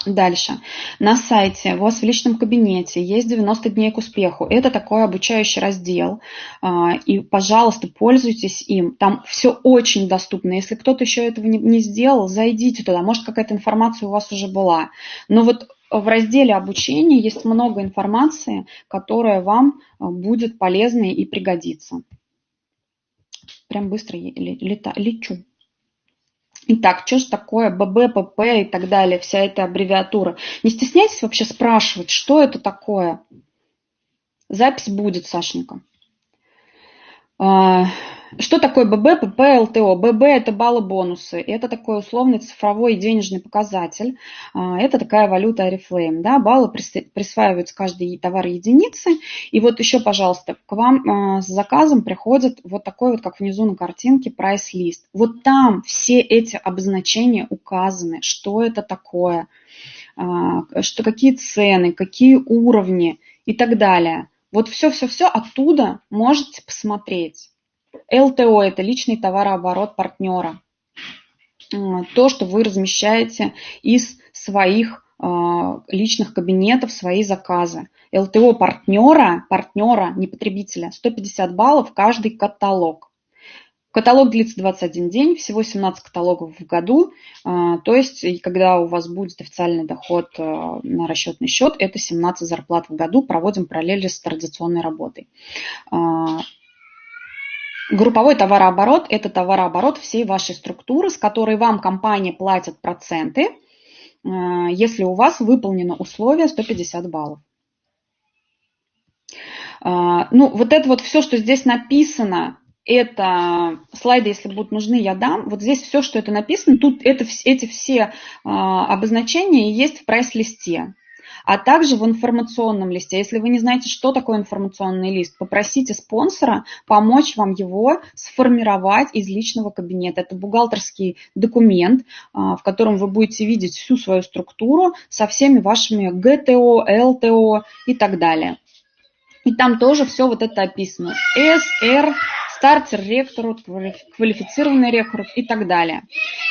Дальше. На сайте у вас в личном кабинете есть 90 дней к успеху. Это такой обучающий раздел. И, пожалуйста, пользуйтесь им. Там все очень доступно. Если кто-то еще этого не сделал, зайдите туда. Может, какая-то информация у вас уже была. Но вот в разделе обучения есть много информации, которая вам будет полезной и пригодится. Прям быстро лечу. Итак, что же такое ББ, ПП и так далее, вся эта аббревиатура? Не стесняйтесь вообще спрашивать, что это такое. Запись будет, Сашенька. Что такое ББ, ПП, ЛТО? ББ – это баллы-бонусы. Это такой условный цифровой денежный показатель. Это такая валюта Oriflame. Да? Баллы присваиваются каждой товар единицы. И вот еще, пожалуйста, к вам с заказом приходит вот такой вот, как внизу на картинке, прайс-лист. Вот там все эти обозначения указаны, что это такое, что какие цены, какие уровни и так далее. Вот все-все-все оттуда можете посмотреть. ЛТО – это личный товарооборот партнера. То, что вы размещаете из своих личных кабинетов, свои заказы. ЛТО партнера, не потребителя, 150 баллов каждый каталог. Каталог длится 21 день, всего 17 каталогов в году. То есть, когда у вас будет официальный доход на расчетный счет, это 17 зарплат в году. Проводим параллели с традиционной работой. Групповой товарооборот – это товарооборот всей вашей структуры, с которой вам компания платит проценты, если у вас выполнено условие 150 баллов. Ну, вот это вот все, что здесь написано, это слайды, если будут нужны, я дам. Вот здесь все, что это написано, тут эти все обозначения есть в прайс-листе. А также в информационном листе. Если вы не знаете, что такое информационный лист, попросите спонсора помочь вам его сформировать из личного кабинета. Это бухгалтерский документ, в котором вы будете видеть всю свою структуру со всеми вашими ГТО, ЛТО и так далее. И там тоже все вот это описано. СР, стартер, рекрут, квалифицированный рекрут и так далее.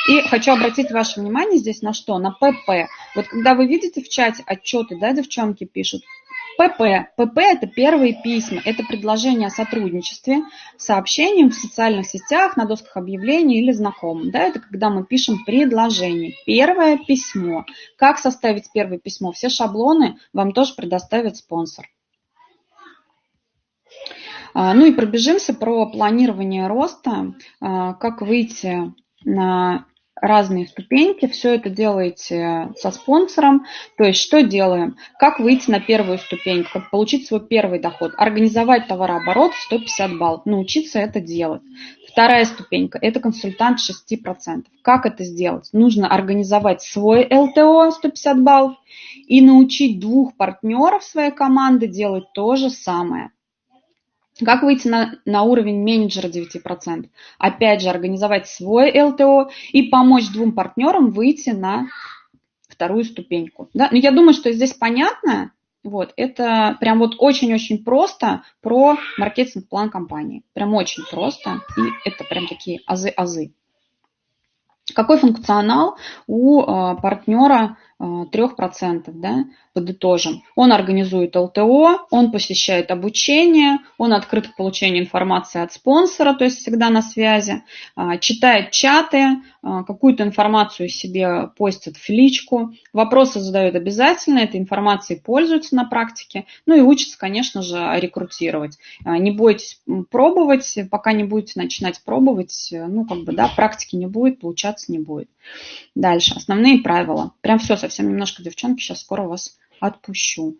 И хочу обратить ваше внимание здесь на что? На ПП. Вот когда вы видите в чате отчеты, да, девчонки пишут, ПП. ПП – это первые письма, это предложение о сотрудничестве, сообщением в социальных сетях, на досках объявлений или знакомым. Да, это когда мы пишем предложение. Первое письмо. Как составить первое письмо? Все шаблоны вам тоже предоставит спонсор. Ну и пробежимся про планирование роста, как выйти на разные ступеньки. Все это делаете со спонсором. То есть что делаем? Как выйти на первую ступеньку, как получить свой первый доход. Организовать товарооборот в 150 баллов. Научиться это делать. Вторая ступенька – это консультант 6%. Как это сделать? Нужно организовать свой ЛТО 150 баллов и научить 2 партнеров своей команды делать то же самое. Как выйти на уровень менеджера 9%? Опять же, организовать свой ЛТО и помочь 2 партнерам выйти на вторую ступеньку. Да? Но я думаю, что здесь понятно. Вот, это прям вот очень-очень просто про маркетинг-план компании. Прям очень просто. И это прям такие азы. Какой функционал у партнера 3%, да, подытожим. Он организует ЛТО, он посещает обучение, он открыт к получению информации от спонсора, то есть всегда на связи, читает чаты, какую-то информацию себе постит в личку, вопросы задает обязательно, этой информацией пользуется на практике, ну и учится, конечно же, рекрутировать. Не бойтесь пробовать, пока не будете начинать пробовать, ну как бы, да, практики не будет, получаться не будет. Дальше. Основные правила. Прям все, совсем немножко, девчонки, сейчас скоро вас отпущу.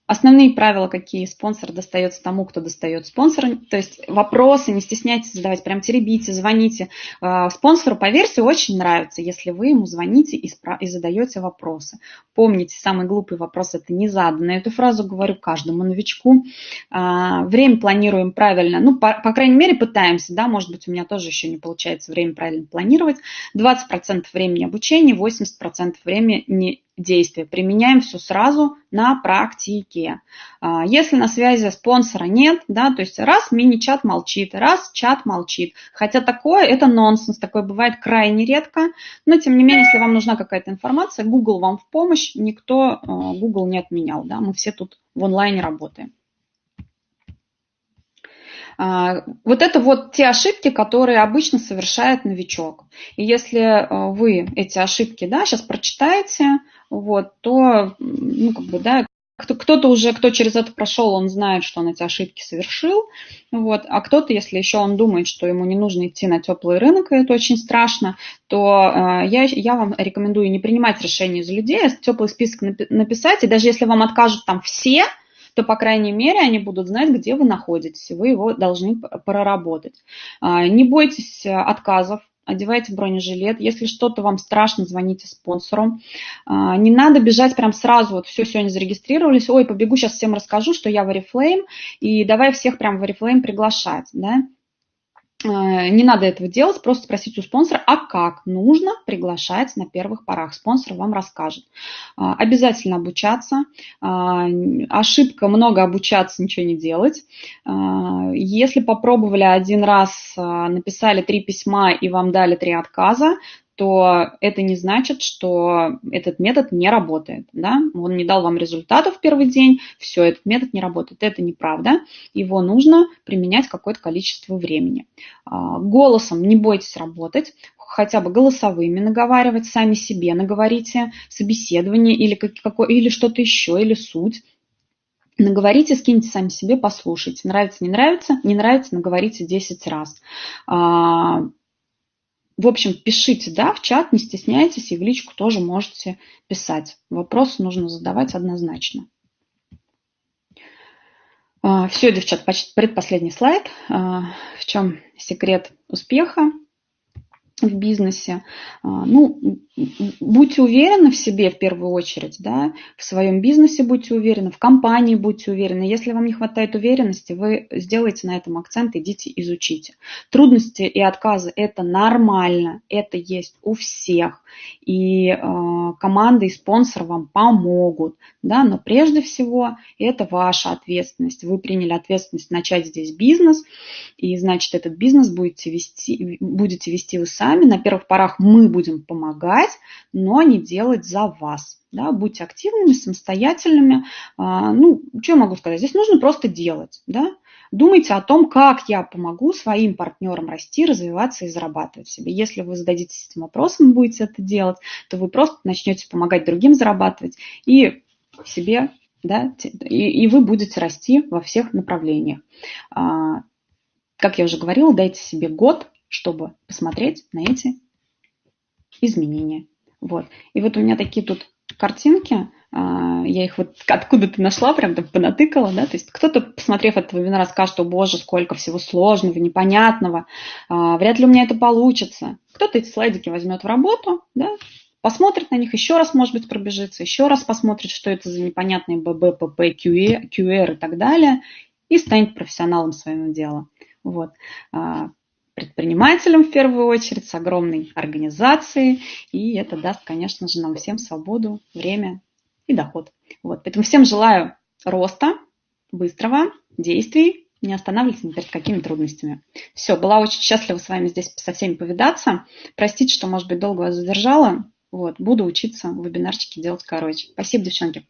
Основные правила, какие спонсор достается тому, кто достает спонсора. То есть вопросы не стесняйтесь задавать, прям теребите, звоните. Спонсору, поверьте, очень нравится, если вы ему звоните и задаете вопросы. Помните, самый глупый вопрос – это не заданный. Эту фразу говорю каждому новичку. Время планируем правильно. Ну, по крайней мере, пытаемся. Да? Может быть, у меня тоже еще не получается время правильно планировать. 20% времени обучения, 80% времени действия. Применяем все сразу на практике. Если на связи спонсора нет, да, то есть раз мини-чат молчит, раз чат молчит. Хотя такое, это нонсенс, такое бывает крайне редко. Но, тем не менее, если вам нужна какая-то информация, Google вам в помощь, никто Google не отменял. Да, мы все тут в онлайне работаем. Вот это вот те ошибки, которые обычно совершает новичок. И если вы эти ошибки, да, сейчас прочитаете, вот, то, ну, как бы, да, кто-то уже, кто через это прошел, он знает, что он эти ошибки совершил, вот, а кто-то, если еще он думает, что ему не нужно идти на теплый рынок, и это очень страшно, то я вам рекомендую не принимать решения за людей, а теплый список написать, и даже если вам откажут там все, то, по крайней мере, они будут знать, где вы находитесь, и вы его должны проработать. Не бойтесь отказов, одевайте бронежилет. Если что-то вам страшно, звоните спонсору. Не надо бежать прям сразу, вот все, сегодня зарегистрировались, ой, побегу, сейчас всем расскажу, что я в Oriflame, и давай всех прям в Oriflame приглашать, да. Не надо этого делать, просто спросите у спонсора, а как нужно приглашать на первых порах. Спонсор вам расскажет. Обязательно обучаться. Ошибка много обучаться, ничего не делать. Если попробовали один раз, написали 3 письма и вам дали 3 отказа, то это не значит, что этот метод не работает. Да? Он не дал вам результатов в первый день, все, этот метод не работает. Это неправда. Его нужно применять какое-то количество времени. Голосом не бойтесь работать, хотя бы голосовыми наговаривать, сами себе наговорите, собеседование или что-то еще, или суть. Наговорите, скиньте сами себе, послушайте. Нравится, не нравится, не нравится, наговорите 10 раз. В общем, пишите, да, в чат, не стесняйтесь, и в личку тоже можете писать. Вопросы нужно задавать однозначно. Все, девчат, почти предпоследний слайд. В чем секрет успеха? в бизнесе. Ну, будьте уверены в себе в первую очередь, да, в своем бизнесе будьте уверены, в компании будьте уверены. Если вам не хватает уверенности, вы сделайте на этом акцент, идите изучите. Трудности и отказы – это нормально, это есть у всех. И команда и спонсор вам помогут, да, но прежде всего это ваша ответственность. Вы приняли ответственность начать здесь бизнес, и, значит, этот бизнес будете вести вы сами. На первых порах мы будем помогать, но не делать за вас. Да, будьте активными, самостоятельными. Ну, что я могу сказать? Здесь нужно просто делать. Да? Думайте о том, как я помогу своим партнерам расти, развиваться и зарабатывать себе. Если вы зададитесь этим вопросом и будете это делать, то вы просто начнете помогать другим зарабатывать и себе, да, и вы будете расти во всех направлениях. Как я уже говорила, дайте себе год, чтобы посмотреть на эти изменения. Вот. И вот у меня такие тут картинки, я их вот откуда-то нашла, прям там понатыкала, да, то есть кто-то, посмотрев этот вебинар, скажет, о боже, сколько всего сложного, непонятного, вряд ли у меня это получится. Кто-то эти слайдики возьмет в работу, да, посмотрит на них, еще раз, может быть, пробежится, еще раз посмотрит, что это за непонятные ББ, ПП, QR и так далее, и станет профессионалом своего дела. Вот. Предпринимателем в первую очередь, с огромной организацией, и это даст, конечно же, нам всем свободу, время и доход. Вот. Поэтому всем желаю роста, быстрого, действий, не останавливайтесь ни перед какими трудностями. Все, была очень счастлива с вами здесь со всеми повидаться. Простите, что, может быть, долго вас задержала. Вот. Буду учиться вебинарчики делать короче. Спасибо, девчонки.